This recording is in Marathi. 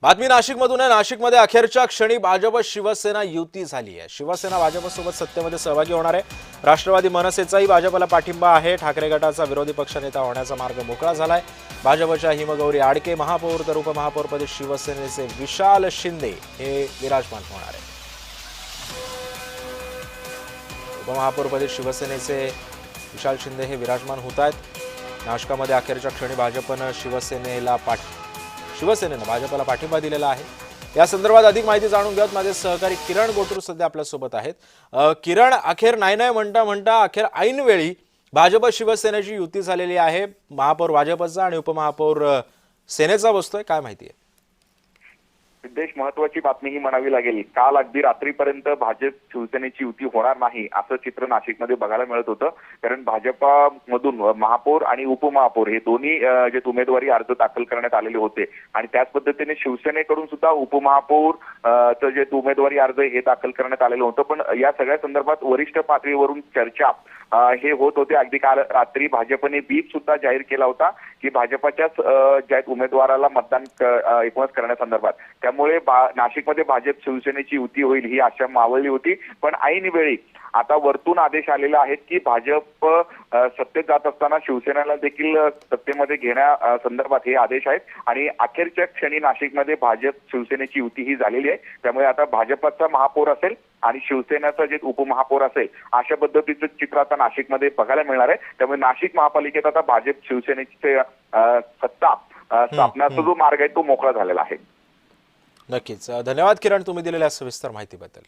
बातमी नाशिकमधून आहे। नाशिकमध्ये अखेरच्या क्षणी भाजप शिवसेना युती झाली आहे। शिवसेना भाजपसोबत सत्तेमध्ये सहभागी होणार आहे। राष्ट्रवादी मनसेचाही भाजपला पाठिंबा आहे। ठाकरे गटाचा विरोधी पक्षनेता होण्याचा मार्ग मोकळा झालाय। भाजपच्या हिमगौरी आडके महापौर तर उपमहापौरपदी शिवसेनेचे विशाल शिंदे हे विराजमान होणार आहे। उपमहापौरपदी शिवसेनेचे विशाल शिंदे हे विराजमान होत आहेत। नाशिकमध्ये अखेरच्या क्षणी शिवसेनेनं भाजपला पाठिंबा दिलेला आहे। या संदर्भात अधिक माहिती जाणून घेऊयात। माझे सहकारी किरण गोटूर सध्या आपल्या सोबत आहेत। किरण, अखेर नाही म्हणता अखेर ऐनवेळी भाजप शिवसेनेची युती झालेली आहे। महापौर भाजपचा आणि उपमहापौर सेनेचा बसतोय, काय माहिती आहे? सिद्धेश, महत्वाची बातमी ही म्हणावी लागेल। काल अगदी रात्रीपर्यंत भाजप शिवसेनेची युती होणार नाही असं चित्र नाशिकमध्ये बघायला मिळत होतं। कारण भाजपमधून महापौर आणि उपमहापौर हे दोन्ही जे उमेदवारी अर्ज दाखल करण्यात आलेले होते आणि त्याच पद्धतीने शिवसेनेकडून सुद्धा उपमहापौर जे उमेदवारी अर्ज हे दाखल करण्यात आलेलं होतं। पण या सगळ्या संदर्भात वरिष्ठ पातळीवरून चर्चा हे होत होते। अगदी काल रात्री भाजपने बीप सुद्धा जाहीर केला होता की भाजपच्याच ज्या उमेदवाराला मतदान एकूणच करण्यासंदर्भात। त्यामुळे नाशिकमध्ये भाजप शिवसेनेची युती होईल ही आशा मावळली होती। पण ऐन वेळी आता वरतून आदेश आलेले आहेत की भाजप सत्तेत जात असताना शिवसेनेला देखील सत्तेमध्ये घेण्यासंदर्भात हे आदेश आहेत आणि अखेरच्या क्षणी नाशिकमध्ये भाजप शिवसेनेची युती ही झालेली आहे। त्यामुळे आता भाजपचा महापौर असेल आणि शिवसेनेचा जे उपमहापौर असेल अशा पद्धतीचं चित्र आता नाशिकमध्ये बघायला मिळणार आहे। त्यामुळे नाशिक महापालिकेत आता भाजप शिवसेनेची सत्ता स्थापण्याचा जो मार्ग आहे तो मोकळा झालेला आहे। नक्कीच, धन्यवाद किरण, तुम्ही दिलेल्या सविस्तर माहितीबद्दल।